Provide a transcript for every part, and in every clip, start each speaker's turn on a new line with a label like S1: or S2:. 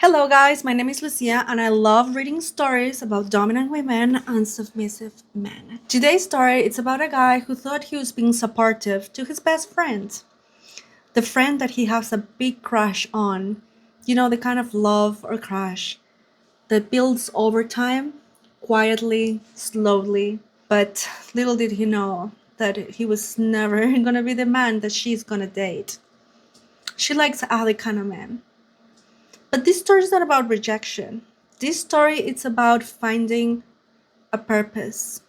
S1: Hello, guys. My name is Lucia, and I love reading stories about dominant women and submissive men. Today's story is about a guy who thought he was being supportive to his best friend, the friend that he has a big crush on. You know, the kind of love or crush that builds over time, quietly, slowly. But little did he know that he was never gonna be the man that she's gonna date. She likes other kind of men. But this story is not about rejection. This story it's about finding a purpose.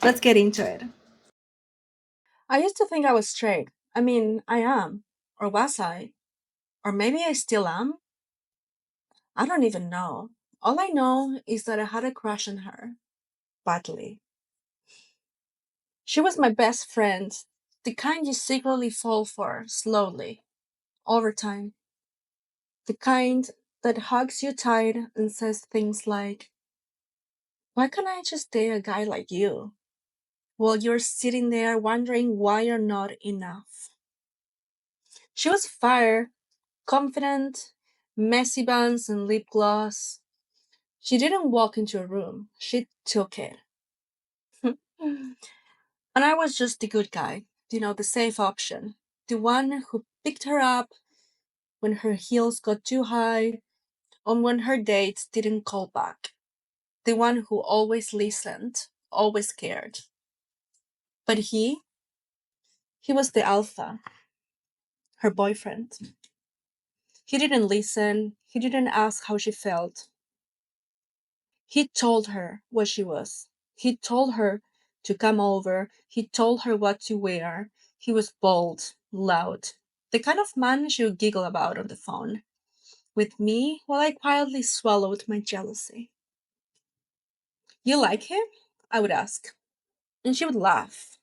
S1: Let's get into it. I used to think I was straight. I mean, I am. Or was I? Or maybe I still am? I don't even know. All I know is that I had a crush on her. Badly. She was my best friend. The kind you secretly fall for, slowly, over time. The kind that hugs you tight and says things like, why can't I just date a guy like you? While you're sitting there wondering why you're not enough. She was fire, confident, messy buns and lip gloss. She didn't walk into a room, she took it. And I was just the good guy, the safe option. The one who picked her up when her heels got too high, or when her dates didn't call back. The one who always listened, always cared. But he was the alpha, her boyfriend. He didn't listen. He didn't ask how she felt. He told her what she was. He told her to come over. He told her what to wear. He was bold, loud, the kind of man she would giggle about on the phone with me while I quietly swallowed my jealousy. You like him? I would ask. And she would laugh.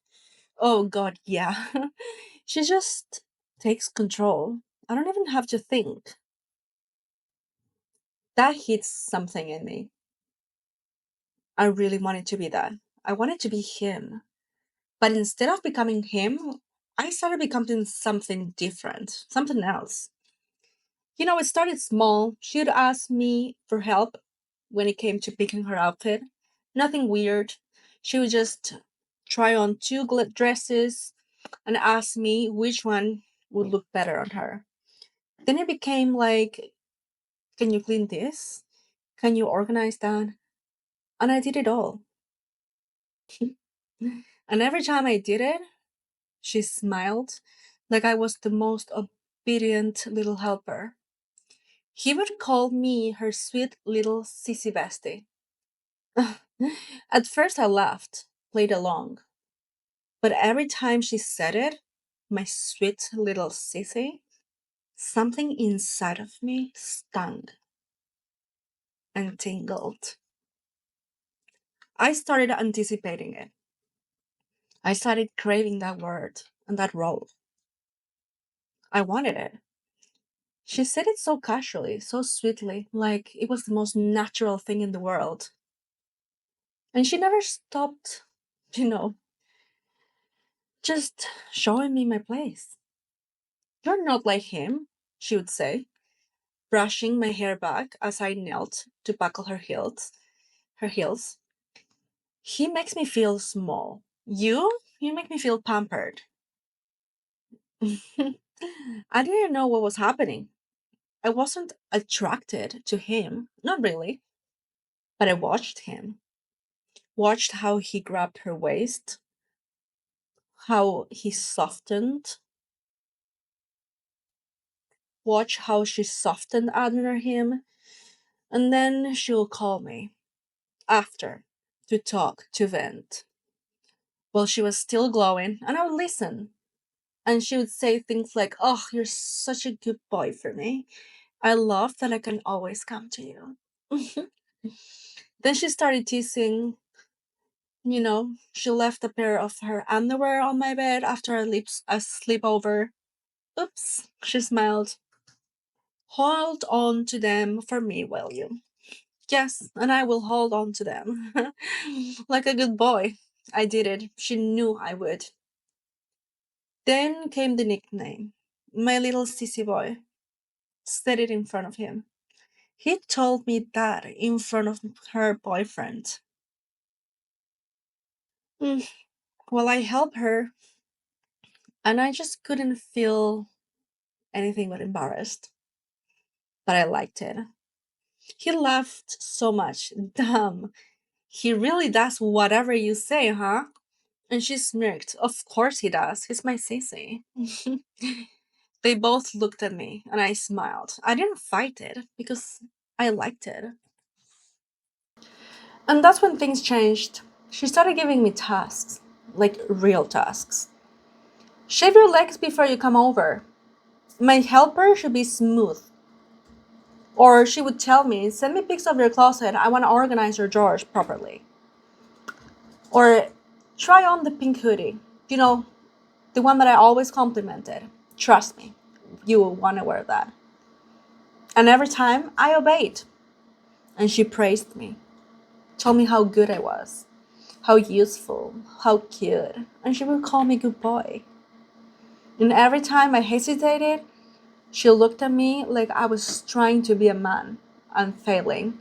S1: Oh, God, yeah. She just takes control. I don't even have to think. That hits something in me. I really wanted to be that. I wanted to be him. But instead of becoming him, I started becoming something different, something else. It started small. She'd ask me for help when it came to picking her outfit. Nothing weird. She would just try on two dresses and ask me which one would look better on her. Then it became like, can you clean this? Can you organize that? And I did it all. And every time I did it, she smiled like I was the most obedient little helper. He would call me her sweet little sissy bestie. At first, I laughed, played along, but every time she said it, my sweet little sissy, something inside of me stung and tingled. I started anticipating it. I started craving that word and that role. I wanted it. She said it so casually, so sweetly, like it was the most natural thing in the world. And she never stopped, you know, just showing me my place. You're not like him, she would say, brushing my hair back as I knelt to buckle her heels. He makes me feel small. You make me feel pampered. I didn't know what was happening. I wasn't attracted to him, not really, but I watched him. Watched how he grabbed her waist, how he softened, watch how she softened under him, and then she'll call me after to talk, to vent. Well, she was still glowing, and I would listen. And she would say things like, oh, you're such a good boy for me. I love that I can always come to you. Then she started teasing. She left a pair of her underwear on my bed after a sleepover. Oops, she smiled. Hold on to them for me, will you? Yes, and I will hold on to them. Like a good boy. I did it. She knew I would. Then came the nickname. My little sissy boy. Said it in front of him. He told me that in front of her boyfriend. Mm, Well, I helped her, and I just couldn't feel anything but embarrassed. But I liked it. He laughed so much. Damn, he really does whatever you say, huh? And she smirked. Of course he does. He's my sissy. They both looked at me, and I smiled. I didn't fight it because I liked it. And that's when things changed. She started giving me tasks, like real tasks. Shave your legs before you come over. My helper should be smooth. Or she would tell me, send me pics of your closet. I want to organize your drawers properly. Or try on the pink hoodie. You know, the one that I always complimented. Trust me, you will want to wear that. And every time I obeyed. And she praised me, told me how good I was, how useful, how cute. And she would call me good boy. And every time I hesitated, she looked at me like I was trying to be a man and failing.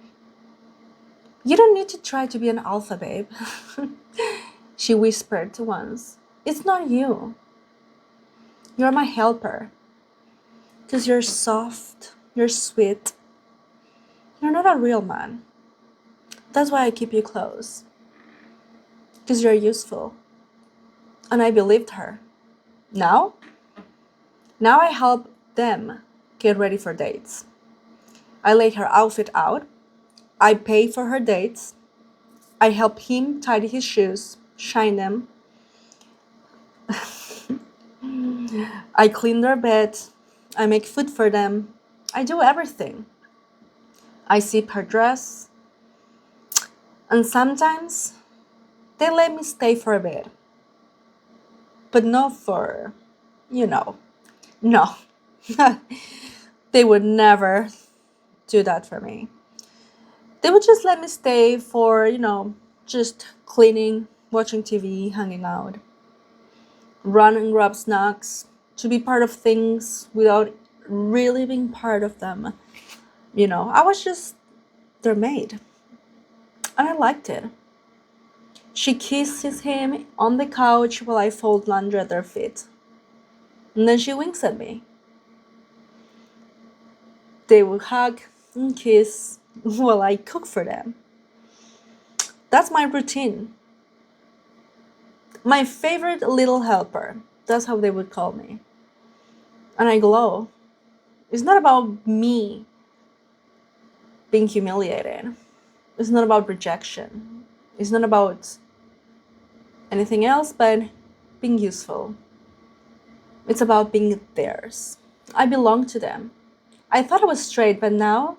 S1: You don't need to try to be an alpha, babe. She whispered once. It's not you. You're my helper. Because you're soft, you're sweet. You're not a real man. That's why I keep you close. Because you're useful. And I believed her. Now? Now I help them get ready for dates. I lay her outfit out. I pay for her dates. I help him tidy his shoes, shine them. I clean their bed. I make food for them. I do everything. I zip her dress. And sometimes they let me stay for a bit. But not for, you know, no. They would never do that for me. They would just let me stay for, just cleaning, watching TV, hanging out, run and grab snacks, to be part of things without really being part of them. I was just their maid, and I liked it. She kisses him on the couch while I fold laundry at their feet. And then she winks at me. They will hug and kiss while I cook for them. That's my routine. My favorite little helper. That's how they would call me. And I glow. It's not about me being humiliated. It's not about rejection. It's not about anything else but being useful. It's about being theirs. I belong to them. I thought I was straight, but now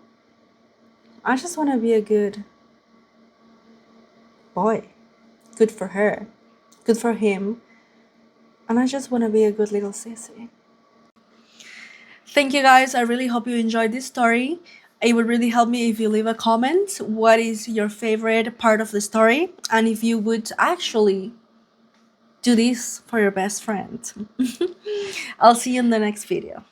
S1: I just want to be a good boy. Good for her. Good for him. And I just want to be a good little sissy. Thank you guys. I really hope you enjoyed this story. It would really help me if you leave a comment. What is your favorite part of the story? And if you would actually do this for your best friend. I'll see you in the next video.